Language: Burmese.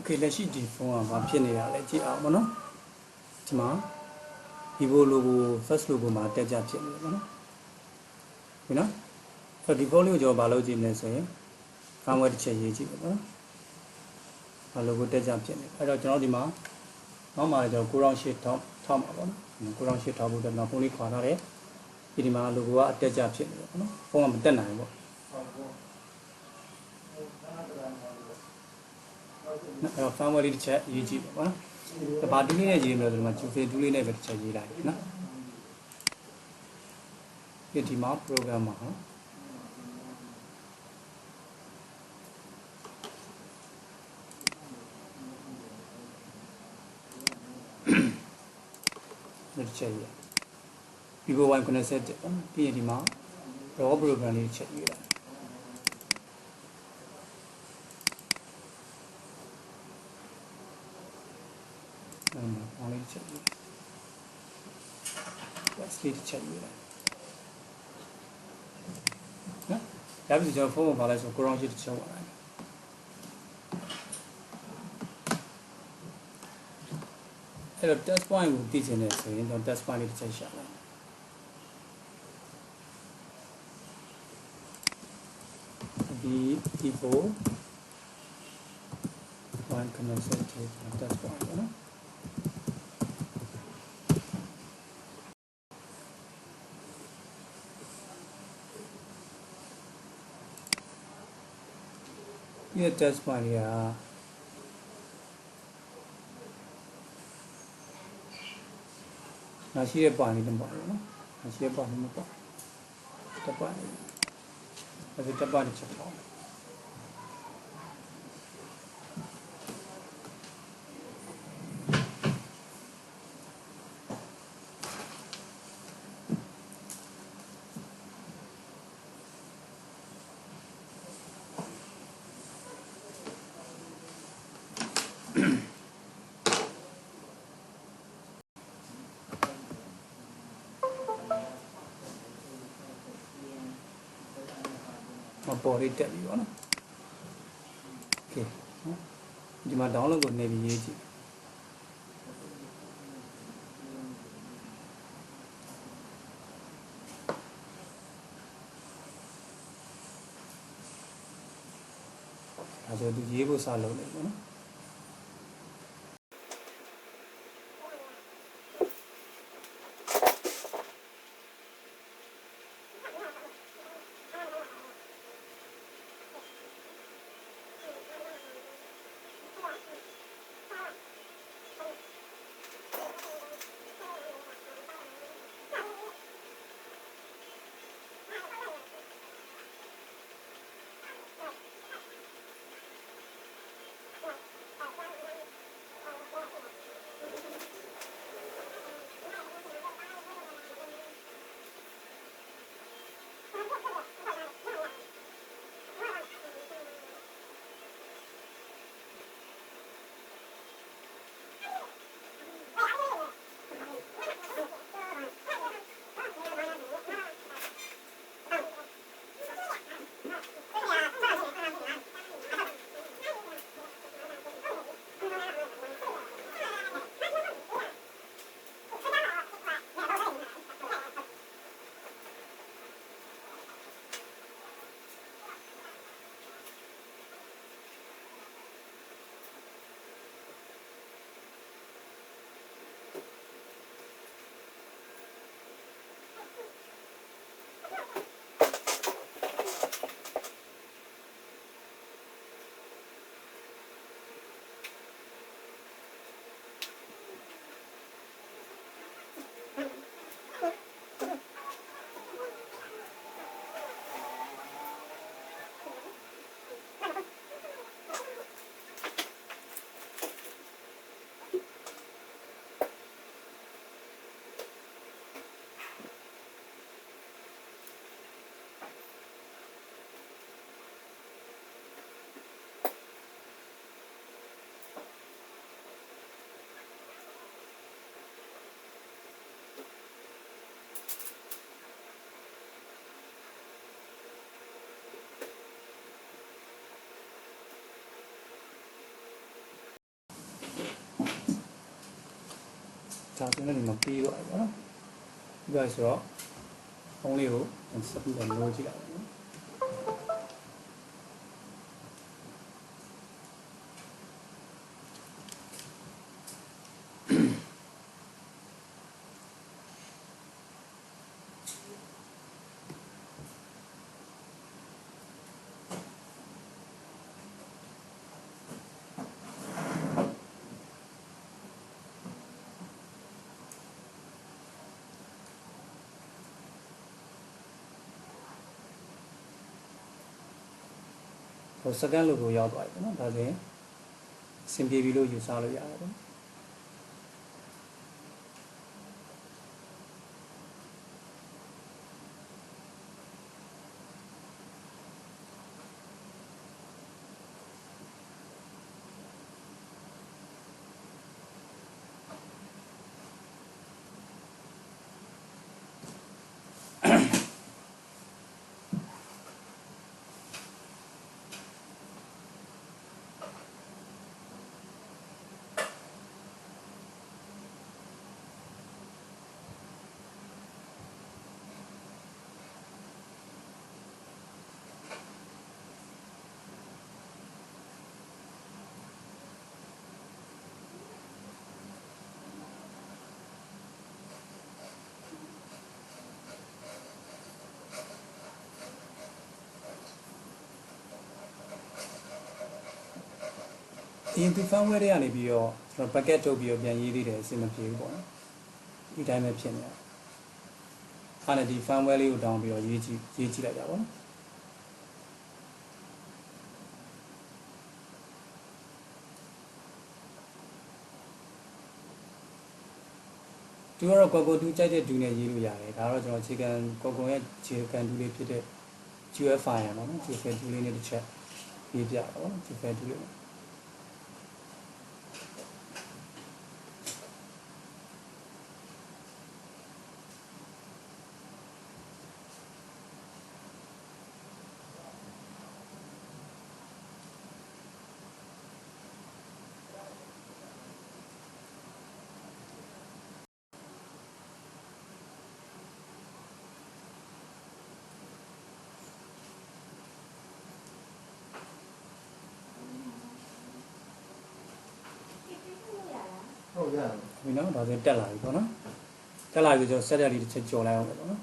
Okay လက်ရှိဒီဖုန်းကဘာဖြစ်နေတာလဲကြည့်အောင်မနော်ဒီမှာ Vivo logo first logo မှာတက်ကြဖြစ်နေတယ်ပေါ့နော်ဒီနော်ဆိုဒီဖုန်းလေးကိုကျွန်တော်ဘာလုပ်ကြည့်မလဲဆိုရင် firmware တစ်ချက်ရေးကြည့်ပေါ့နော်ဘာ logo တက်ကြဖြစ်နေအဲ့တော့ကျွန်တော်ဒီမှာနောက်မှာကျွန်တော်98ထောက်မှာပေါ့နော်98ထောက်ဖို့အတွက်နောက်ဖုန်းလေးခွာထားတယ်ဒီမှာ logo ကအတက်ကြဖြစ်နေတယ်ပေါ့နော်ဖုန်းကမတက်နိုင်ဘူးပေါ့အဲ့တော့ firmware လေးတစ်ချက်ရေးကြည့်ပါနော်။ဘာတူးလေးနဲ့ရေးမလို့ဒီမှာ Juve တူးလေးနဲ့ပဲတစ်ချက်ရေးလိုက်နော်။ဒီမှာ program မှာဟုတ်။ဒီချက်ရေး Vivo Y connect ပေါ့။ပြီးရင်ဒီမှာ raw program လေးတစ်ချက်ရေးလိုက်။လေးချက်ရေး။ Slate ချက်ရေးလိုက်။နော်။ဒါပြီးကျွန်တော်ဖုန်းကိုပါလိုက်ဆို ground sheet တစ်ချက်ဝင်လိုက်။အဲ့တော့ test point ကိုသိချင်တယ်ဆိုရင်တော့ test point လေးတစ်ချက်ရှာလိုက်။ဒီVivo Y connect test point ပေါ့နော်။ဒီ test point လေးကနာရှိတဲ့ point လေးတော့ပေါ့နော်နာရှိတဲ့ point လေးမပေါ့တက်point လေးအဲ့ဒါတက် point တစ်ချက်ပေါ့ပေါ်လေးတက်ပြီပေါ့နော်โอเคဒီမှာ download ကိုနေပြီးရေးကြည့်ဒါဆိုဒီရေးဖို့စလုပ်နေပေါ့နော် ဒါဆိုရင်ဒီမှာပြီးသွားပြီပေါ့နော်ပြီးသွားဆိုတော့ဖုန်းလေးကိုဆက်ပြီးတော့လိုးကြည့်လိုက်ပါနော်ဟိုစကန်လို့ကိုရောက်သွားပြီပေါ့နော်ဒါဆိုရင်အဆင်ပြေပြီလို့ယူဆလို့ရတယ်ပေါ့ဒီသူ firmware တွေကနေပြီးတော့ကျွန်တော် bucket ထုတ်ပြီးတော့ပြန်ရေးသေးတယ်အဆင်မပြေဘူးပေါ့နော်ဒီတိုင်းပဲဖြစ်နေတာအဲ့ဒါဒီ firmware လေးကိုတောင်းပြီးတော့ရေးကြည့်လိုက်တာပေါ့နော်သူကတော့ Coco 2ကြိုက်တဲ့2နဲ့ရေးလို့ရတယ်ဒါတော့ကျွန်တော်အခြေခံ Coco ရဲ့အခြေခံ2လေးဖြစ်တဲ့ GFI ရပါတော့ GFI 2လေးနဲ့တစ်ချက်ရေးပြတော့ GFI 2လေးဟုတ်ရတယ် ဒီနော်ဒါဆိုတက်လာပြီပေါ့နော်တက်လာပြီဆိုတော့ set ရလေးတစ်ချက်ကြော်လိုက်အောင်ပေါ့နော်